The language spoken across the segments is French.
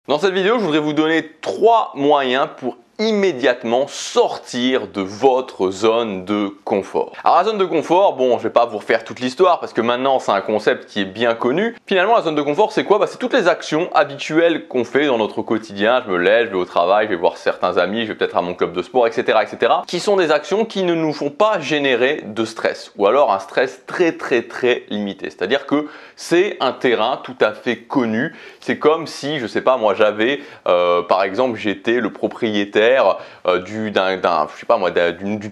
Dans cette vidéo, je voudrais vous donner 3 moyens pour immédiatement sortir de votre zone de confort. Alors la zone de confort, bon, je vais pas vous refaire toute l'histoire parce que maintenant c'est un concept qui est bien connu. Finalement, la zone de confort, c'est quoi? C'est toutes les actions habituelles qu'on fait dans notre quotidien. Je me lève, je vais au travail, je vais voir certains amis, je vais peut-être à mon club de sport, etc., qui sont des actions qui ne nous font pas générer de stress ou alors un stress très limité. C'est-à-dire que c'est un terrain tout à fait connu. C'est comme si, je sais pas, moi j'avais, par exemple, j'étais le propriétaire d'une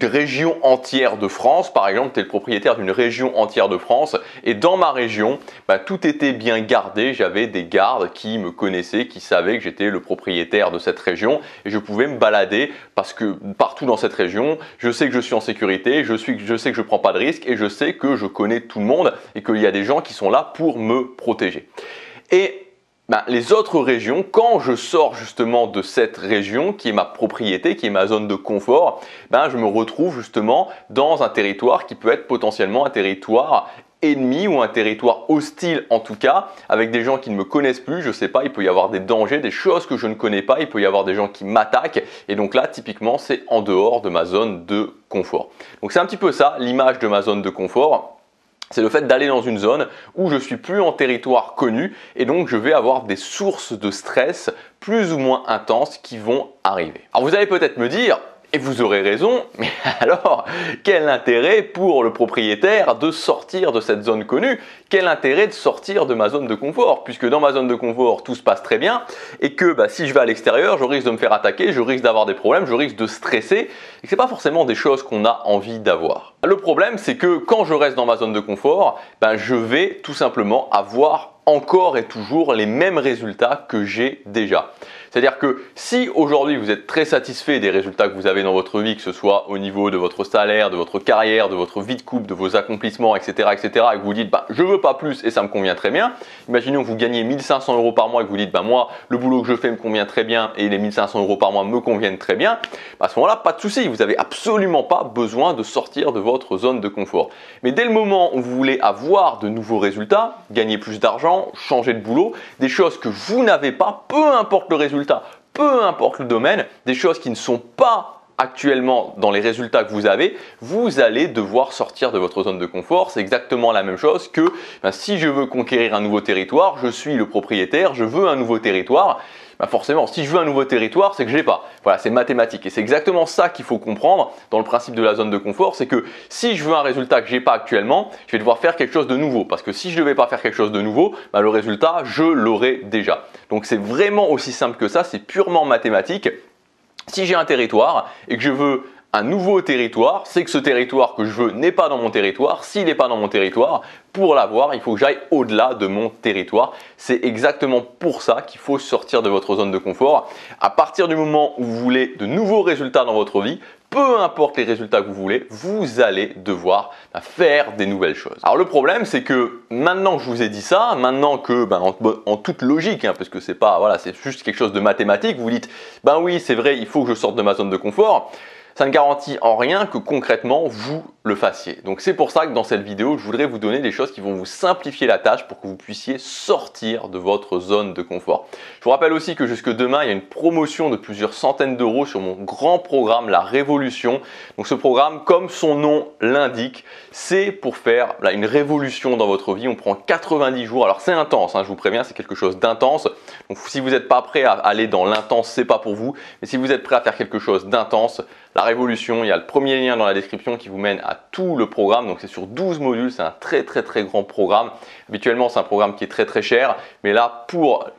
région entière de France. Par exemple, tu es le propriétaire d'une région entière de France et dans ma région, tout était bien gardé. J'avais des gardes qui me connaissaient, qui savaient que j'étais le propriétaire de cette région et je pouvais me balader parce que partout dans cette région, je sais que je suis en sécurité, je sais que je ne prends pas de risques et je sais que je connais tout le monde et qu'il y a des gens qui sont là pour me protéger. Et les autres régions, quand je sors justement de cette région qui est ma propriété, qui est ma zone de confort, je me retrouve justement dans un territoire qui peut être potentiellement un territoire ennemi ou un territoire hostile en tout cas, avec des gens qui ne me connaissent plus, je sais pas, il peut y avoir des dangers, des choses que je ne connais pas, il peut y avoir des gens qui m'attaquent et donc là typiquement c'est en dehors de ma zone de confort. Donc c'est un petit peu ça l'image de ma zone de confort. C'est le fait d'aller dans une zone où je suis plus en territoire connu et donc je vais avoir des sources de stress plus ou moins intenses qui vont arriver. Alors vous allez peut-être me dire, et vous aurez raison, mais alors quel intérêt pour le propriétaire de sortir de cette zone connue? Quel intérêt de sortir de ma zone de confort? Puisque dans ma zone de confort tout se passe très bien et que si je vais à l'extérieur, je risque de me faire attaquer, je risque d'avoir des problèmes, je risque de stresser et que ce n'est pas forcément des choses qu'on a envie d'avoir. Le problème c'est que quand je reste dans ma zone de confort, je vais tout simplement avoir encore et toujours les mêmes résultats que j'ai déjà. C'est-à-dire que si aujourd'hui vous êtes très satisfait des résultats que vous avez dans votre vie, que ce soit au niveau de votre salaire, de votre carrière, de votre vie de couple, de vos accomplissements, etc., et que vous dites je veux pas plus et ça me convient très bien. Imaginons que vous gagnez 1500 € par mois et que vous dites moi le boulot que je fais me convient très bien et les 1500 € par mois me conviennent très bien. À ce moment-là, pas de souci, vous n'avez absolument pas besoin de sortir de votre zone de confort. Mais dès le moment où vous voulez avoir de nouveaux résultats, gagner plus d'argent, changer de boulot, des choses que vous n'avez pas, peu importe le résultat, peu importe le domaine, des choses qui ne sont pas actuellement dans les résultats que vous avez, vous allez devoir sortir de votre zone de confort. C'est exactement la même chose que si je veux conquérir un nouveau territoire, je suis le propriétaire, je veux un nouveau territoire. Forcément, si je veux un nouveau territoire, c'est que je l'ai pas. Voilà, c'est mathématique. Et c'est exactement ça qu'il faut comprendre dans le principe de la zone de confort, c'est que si je veux un résultat que j'ai pas actuellement, je vais devoir faire quelque chose de nouveau. Parce que si je ne devais pas faire quelque chose de nouveau, le résultat, je l'aurais déjà. Donc c'est vraiment aussi simple que ça, c'est purement mathématique. Si j'ai un territoire et que je veux un nouveau territoire, c'est que ce territoire que je veux n'est pas dans mon territoire. S'il n'est pas dans mon territoire, pour l'avoir, il faut que j'aille au-delà de mon territoire. C'est exactement pour ça qu'il faut sortir de votre zone de confort. À partir du moment où vous voulez de nouveaux résultats dans votre vie, peu importe les résultats que vous voulez, vous allez devoir faire des nouvelles choses. Alors le problème, c'est que maintenant que je vous ai dit ça, maintenant que en toute logique, parce que c'est pas c'est juste quelque chose de mathématique, vous dites oui, c'est vrai, il faut que je sorte de ma zone de confort. Ça ne garantit en rien que concrètement vous le fassiez. Donc c'est pour ça que dans cette vidéo, je voudrais vous donner des choses qui vont vous simplifier la tâche pour que vous puissiez sortir de votre zone de confort. Je vous rappelle aussi que jusque demain, il y a une promotion de plusieurs centaines d'euros sur mon grand programme La Révolution. Donc ce programme, comme son nom l'indique, c'est pour faire une révolution dans votre vie. On prend 90 jours. Alors c'est intense, je vous préviens, c'est quelque chose d'intense. Donc si vous n'êtes pas prêt à aller dans l'intense, c'est pas pour vous. Mais si vous êtes prêt à faire quelque chose d'intense, La Révolution, il y a le premier lien dans la description qui vous mène à tout le programme. Donc c'est sur 12 modules, c'est un très grand programme. Habituellement, c'est un programme qui est très cher, mais là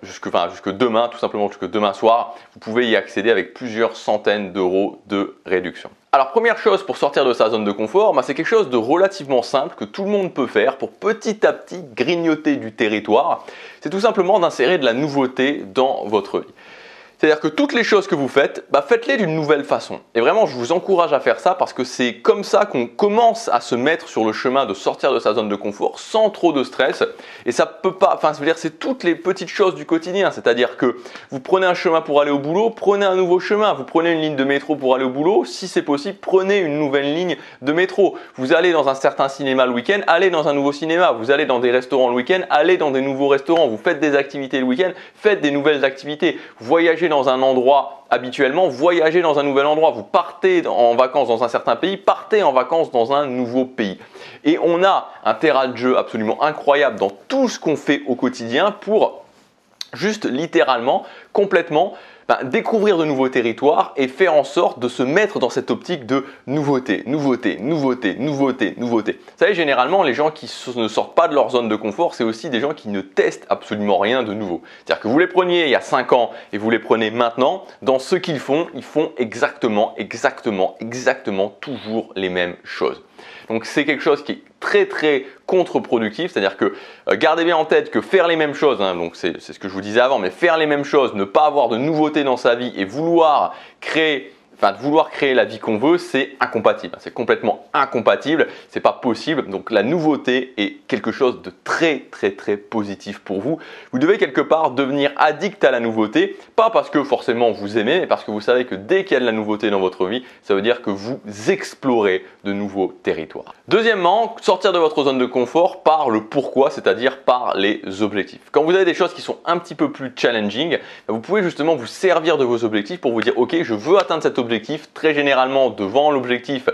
jusque demain, tout simplement jusque demain soir, vous pouvez y accéder avec plusieurs centaines d'euros de réduction. Alors première chose pour sortir de sa zone de confort, c'est quelque chose de relativement simple que tout le monde peut faire pour petit à petit grignoter du territoire. C'est tout simplement d'insérer de la nouveauté dans votre vie. C'est-à-dire que toutes les choses que vous faites, faites-les d'une nouvelle façon. Et vraiment, je vous encourage à faire ça parce que c'est comme ça qu'on commence à se mettre sur le chemin de sortir de sa zone de confort sans trop de stress. Et ça peut pas, c'est toutes les petites choses du quotidien. C'est-à-dire que vous prenez un chemin pour aller au boulot, prenez un nouveau chemin. Vous prenez une ligne de métro pour aller au boulot, si c'est possible, prenez une nouvelle ligne de métro. Vous allez dans un certain cinéma le week-end, allez dans un nouveau cinéma. Vous allez dans des restaurants le week-end, allez dans des nouveaux restaurants. Vous faites des activités le week-end, faites des nouvelles activités. Voyagez dans un endroit habituellement, voyagez dans un nouvel endroit. Vous partez en vacances dans un certain pays, partez en vacances dans un nouveau pays. Et on a un terrain de jeu absolument incroyable dans tout ce qu'on fait au quotidien pour juste littéralement, complètement, découvrir de nouveaux territoires et faire en sorte de se mettre dans cette optique de nouveauté, nouveauté, nouveauté, nouveauté, nouveauté. Vous savez, généralement, les gens qui ne sortent pas de leur zone de confort, c'est aussi des gens qui ne testent absolument rien de nouveau. C'est-à-dire que vous les preniez il y a 5 ans et vous les prenez maintenant, dans ce qu'ils font exactement toujours les mêmes choses. Donc c'est quelque chose qui est très très contre-productif, c'est-à-dire que gardez bien en tête que faire les mêmes choses, donc c'est ce que je vous disais avant, mais faire les mêmes choses, ne pas avoir de nouveautés dans sa vie et vouloir créer la vie qu'on veut, c'est incompatible. C'est complètement incompatible, c'est pas possible. Donc la nouveauté est quelque chose de très très très positif pour vous. Vous devez quelque part devenir addict à la nouveauté, pas parce que forcément vous aimez, mais parce que vous savez que dès qu'il y a de la nouveauté dans votre vie, ça veut dire que vous explorez de nouveaux territoires. Deuxièmement, sortir de votre zone de confort par le pourquoi, c'est-à-dire par les objectifs. Quand vous avez des choses qui sont un petit peu plus challenging, vous pouvez justement vous servir de vos objectifs pour vous dire ok, je veux atteindre cet objectif. Très généralement, devant l'objectif,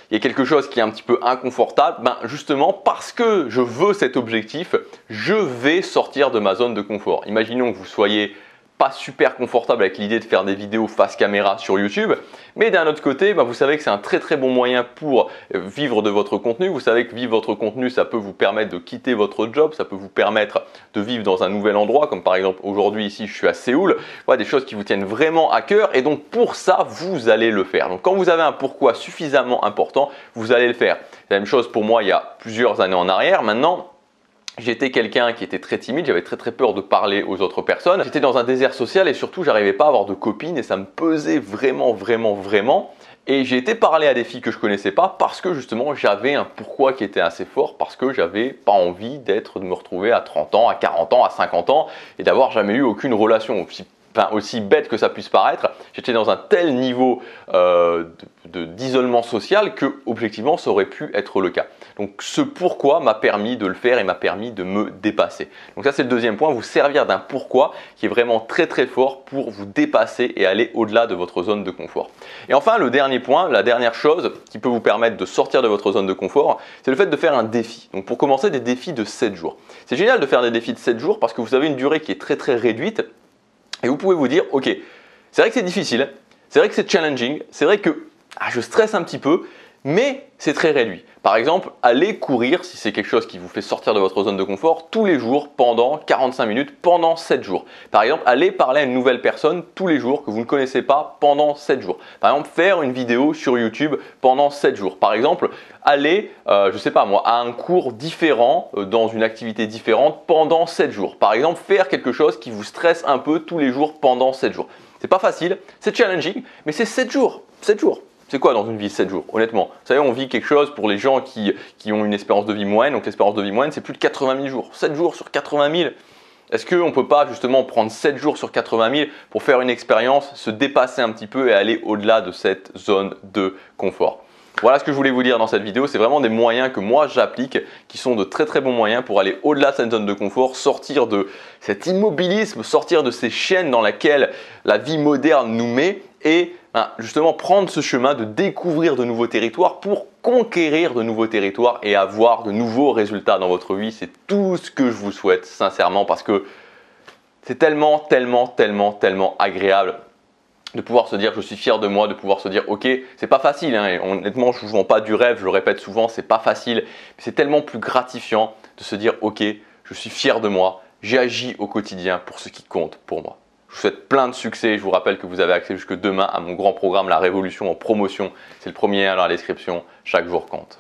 il y a quelque chose qui est un petit peu inconfortable. Justement, parce que je veux cet objectif, je vais sortir de ma zone de confort. Imaginons que vous soyez pas super confortable avec l'idée de faire des vidéos face caméra sur YouTube, mais d'un autre côté, vous savez que c'est un très très bon moyen pour vivre de votre contenu. Vous savez que vivre votre contenu, ça peut vous permettre de quitter votre job, ça peut vous permettre de vivre dans un nouvel endroit, comme par exemple aujourd'hui ici je suis à Séoul, des choses qui vous tiennent vraiment à cœur et donc pour ça vous allez le faire. Donc quand vous avez un pourquoi suffisamment important, vous allez le faire. C'est la même chose pour moi il y a plusieurs années en arrière. Maintenant, j'étais quelqu'un qui était très timide, j'avais très très peur de parler aux autres personnes. J'étais dans un désert social et surtout j'arrivais pas à avoir de copines et ça me pesait vraiment. Et j'ai été parler à des filles que je connaissais pas parce que justement j'avais un pourquoi qui était assez fort, parce que j'avais pas envie de me retrouver à 30 ans, à 40 ans, à 50 ans et d'avoir jamais eu aucune relation. Aussi bête que ça puisse paraître, j'étais dans un tel niveau d'isolement social que objectivement ça aurait pu être le cas. Donc ce pourquoi m'a permis de le faire et m'a permis de me dépasser. Donc ça c'est le deuxième point, vous servir d'un pourquoi qui est vraiment très très fort pour vous dépasser et aller au-delà de votre zone de confort. Et enfin le dernier point, la dernière chose qui peut vous permettre de sortir de votre zone de confort, c'est le fait de faire un défi. Donc pour commencer, des défis de 7 jours. C'est génial de faire des défis de 7 jours parce que vous avez une durée qui est très très réduite. Et vous pouvez vous dire, ok, c'est vrai que c'est difficile, c'est vrai que c'est challenging, c'est vrai que je stresse un petit peu, mais c'est très réduit. Par exemple, allez courir, si c'est quelque chose qui vous fait sortir de votre zone de confort, tous les jours pendant 45 minutes, pendant 7 jours. Par exemple, allez parler à une nouvelle personne tous les jours que vous ne connaissez pas pendant 7 jours. Par exemple, faire une vidéo sur YouTube pendant 7 jours. Par exemple, allez, je sais pas moi, à un cours différent, dans une activité différente pendant 7 jours. Par exemple, faire quelque chose qui vous stresse un peu tous les jours pendant 7 jours. C'est pas facile, c'est challenging, mais c'est 7 jours. 7 jours. C'est quoi dans une vie 7 jours, honnêtement? Vous savez, on vit quelque chose pour les gens qui ont une espérance de vie moyenne. Donc l'espérance de vie moyenne, c'est plus de 80 000 jours. 7 jours sur 80 000. Est-ce qu'on ne peut pas justement prendre 7 jours sur 80 000 pour faire une expérience, se dépasser un petit peu et aller au-delà de cette zone de confort? Voilà ce que je voulais vous dire dans cette vidéo. C'est vraiment des moyens que moi j'applique qui sont de très très bons moyens pour aller au-delà de cette zone de confort, sortir de cet immobilisme, sortir de ces chaînes dans lesquelles la vie moderne nous met et justement prendre ce chemin de découvrir de nouveaux territoires pour conquérir de nouveaux territoires et avoir de nouveaux résultats dans votre vie. C'est tout ce que je vous souhaite sincèrement parce que c'est tellement agréable de pouvoir se dire je suis fier de moi, de pouvoir se dire ok, c'est pas facile, et honnêtement je vous vends pas du rêve, je le répète souvent, c'est pas facile, mais c'est tellement plus gratifiant de se dire ok, je suis fier de moi, j'agis au quotidien pour ce qui compte pour moi. Je vous souhaite plein de succès, je vous rappelle que vous avez accès jusque demain à mon grand programme La Révolution en promotion, c'est le premier lien dans la description, chaque jour compte.